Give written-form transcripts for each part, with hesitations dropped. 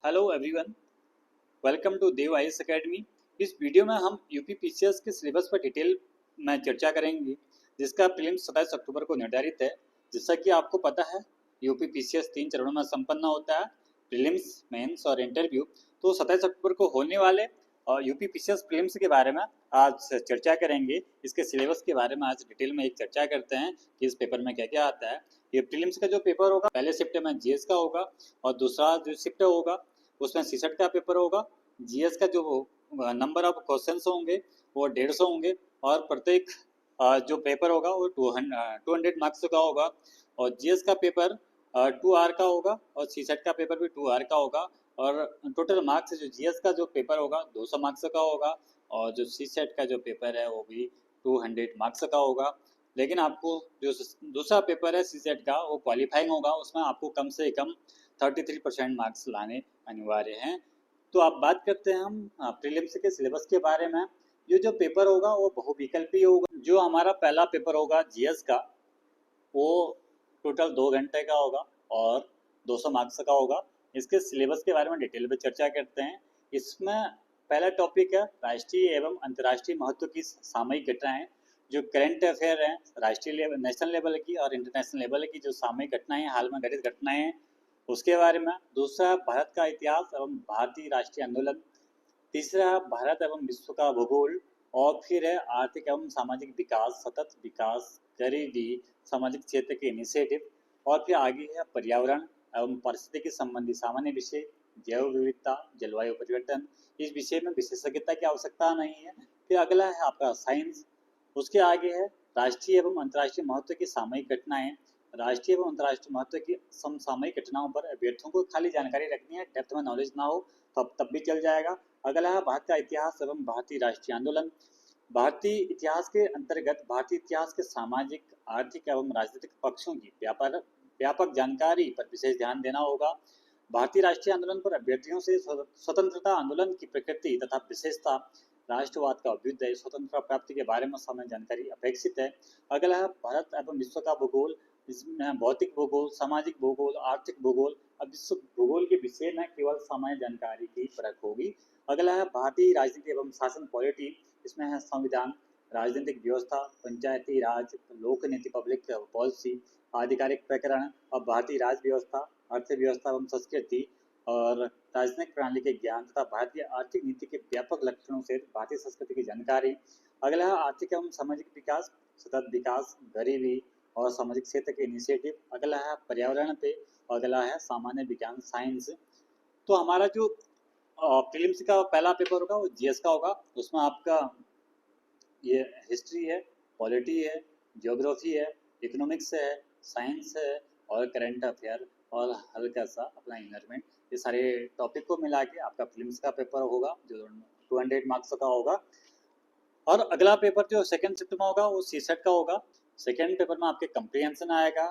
Hello everyone, welcome to Dev IAS academy. इस video में हम यूपी पीसीएस के सिलेबस पर डिटेल में चर्चा करेंगे, जिसका प्रीलिम्स 27 अक्टूबर को निर्धारित है। जैसा कि आपको पता है, यूपी पीसीएस 3 चरणों में संपन्न होता है, प्रीलिम्स, मेंस और इंटरव्यू। तो 27 अक्टूबर को होने वाले यूपी पीसीएस प्रीलिम्स के बारे में आज चर्चा करेंगे। इसके सिलेबस के बारे में आज डिटेल में एक चर्चा करते हैं कि इस पेपर में क्या क्या आता है। ये प्रीलिम्स का जो पेपर होगा, पहले शिफ्ट में जीएस का होगा और दूसरा जो शिफ्ट होगा उसमें सीसेट का पेपर होगा। जीएस का जो नंबर ऑफ क्वेश्चंस होंगे वो 150 होंगे और प्रत्येक जो पेपर होगा वो 200 मार्क्स का होगा। और जीएस का पेपर 2 आवर का होगा और सीसेट का पेपर भी 2 आवर का होगा। और टोटल मार्क्स जो जीएस का जो पेपर होगा 200 मार्क्स का होगा और जो सीसेट का जो पेपर है वो भी 200 मार्क्स का होगा। लेकिन आपको जो दूसरा पेपर है सीसेट का वो क्वालिफाइंग होगा, उसमें आपको कम से कम 33% मार्क्स लाने अनिवार्य हैं। तो आप बात करते हैं हम प्रीलिम्स के सिलेबस के बारे में। ये जो पेपर होगा वो बहुविकल्पी होगा। जो हमारा पहला पेपर होगा जीएस का, वो टोटल 2 घंटे का होगा और 200 मार्क्स का होगा। इसके सिलेबस के बारे में डिटेल में चर्चा करते हैं। इसमें पहला टॉपिक है राष्ट्रीय एवं अंतर्राष्ट्रीय महत्व की सामयिक घटनाएं। जो करंट अफेयर हैं, राष्ट्रीय लेवल, नेशनल लेवल की और इंटरनेशनल लेवल की जो सामयिक घटनाएं, हाल में घटित घटनाएं हैं, उसके बारे में। दूसरा, भारत का इतिहास एवं भारतीय राष्ट्रीय आंदोलन। तीसरा, भारत एवं विश्व का भूगोल। और फिर है आर्थिक एवं सामाजिक विकास, सतत विकास, गरीबी, सामाजिक क्षेत्र के इनिशिएटिव। और फिर आगे है पर्यावरण एवं पारिस्थितिकी संबंधी सामान्य विषय, जैव विविधता, जलवायु परिवर्तन। इस विषय में विशेषज्ञता की आवश्यकता नहीं है। फिर अगला है आपका साइंस। उसके आगे है राष्ट्रीय एवं अंतर्राष्ट्रीय महत्व की सामयिक घटनाएं। राष्ट्रीय एवं अंतर्राष्ट्रीय महत्व की समसामयिक घटनाओं पर अभ्यर्थियों को खाली जानकारी रखनी है, डेप्थ में नॉलेज ना हो तब भी चल जाएगा। अगला है भारत का इतिहास एवं भारतीय राष्ट्रीय आंदोलन। भारतीय इतिहास के अंतर्गत भारतीय इतिहास के सामाजिक, आर्थिक एवं राजनीतिक पक्षों की व्यापक जानकारी पर विशेष ध्यान देना होगा। भारतीय राष्ट्रीय आंदोलन पर अभ्यर्थियों से स्वतंत्रता आंदोलन की प्रकृति तथा विशेषता, राष्ट्रवाद का अभ्युदय, स्वतंत्रता प्राप्ति के बारे में समय जानकारी अपेक्षित है। अगला है भारत एवं विश्व का भूगोल। इसमें भौतिक भूगोल, सामाजिक भूगोल, आर्थिक भूगोल। अब विश्व भूगोल के विषय में केवल सामान्य जानकारी की परख होगी। अगला है भारतीय राजनीति एवं शासन पॉलिटी। इसमें है संविधान, राजनीतिक व्यवस्था, पंचायती राज, लोक नीति, पब्लिक पॉलिसी, आधिकारिक प्रकरण और भारतीय राज व्यवस्था, अर्थव्यवस्था एवं संस्कृति और राजनीतिक प्रणाली के ज्ञान तथा भारतीय आर्थिक नीति के व्यापक लक्षणों से भारतीय संस्कृति की जानकारी। अगला है आर्थिक एवं सामाजिक विकास, सतत विकास, गरीबी और सामाजिक क्षेत्र के इनिशिएटिव। अगला है पर्यावरण पे। अगला है सामान्य विज्ञान, साइंस। तो हमारा जो प्रीलिम्स का पहला पेपर होगा वो जीएस का होगा। उसमें आपका ये हिस्ट्री है, पॉलिटी है, ज्योग्राफी है, इकोनॉमिक्स है, साइंस है और करंट अफेयर और हल्का सा अपना इन्वायरमेंट। ये सारे टॉपिक को मिला के आपका प्रीलिम्स का पेपर होगा जो 200 मार्क्स का होगा। और अगला पेपर जो सेकंड शिफ्ट में होगा वो सीसेट का होगा। सेकंड पेपर में आपके कंप्रीहेंशन आएगा,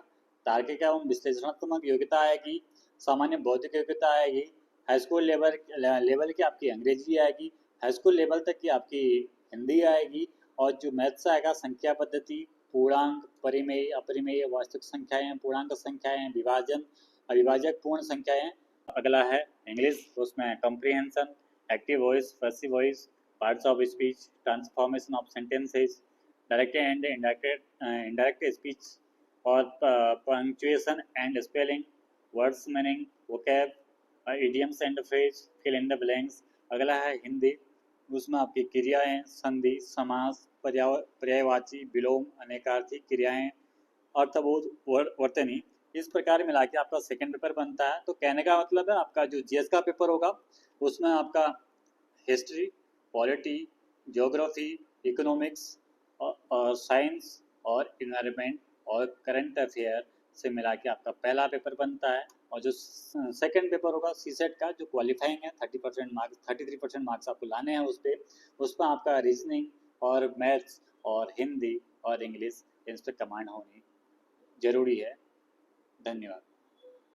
तार्किक एवं विश्लेषणात्मक योग्यता आएगी, सामान्य बौद्धिक योग्यता आएगी, हाई स्कूल लेवल की आपकी अंग्रेजी आएगी, हाई स्कूल लेवल तक की आपकी हिंदी आएगी। और जो मैथ्स आएगा, संख्या पद्धति, पूर्णांक, परिमेय, अपरिमेय, वास्तविक संख्याएं, पूर्णांक संख्याएं, विभाजन, अविभाजक, पूर्ण संख्याएं। अगला है इंग्लिश, उसमें comprehension, active voice, passive voice, parts of speech, transformation of sentences, direct and indirect speech और punctuation and spelling, words meaning, vocab, idioms and phrase, fill in the blanks। अगला है हिंदी, उसमें आपकी क्रियाएं, संधि, समास, पर्यायवाची, विलोम, अनेकार्थी क्रियाएं, अर्थबोध, वर्तनी। इस प्रकार मिला के आपका सेकंड पेपर बनता है। तो कहने का मतलब है आपका जो जीएस का पेपर होगा उसमें आपका हिस्ट्री, पॉलिटी, ज्योग्राफी, इकोनॉमिक्स और साइंस और इन्वायरमेंट और करंट अफेयर से मिला के आपका पहला पेपर बनता है। और जो सेकंड पेपर होगा सीसेट का, जो क्वालिफाइंग है, 33% मार्क्स आपको लाने हैं उस पर आपका रीजनिंग और मैथ्स और हिंदी और इंग्लिश, इन पर कमांड होनी जरूरी है। धन्यवाद।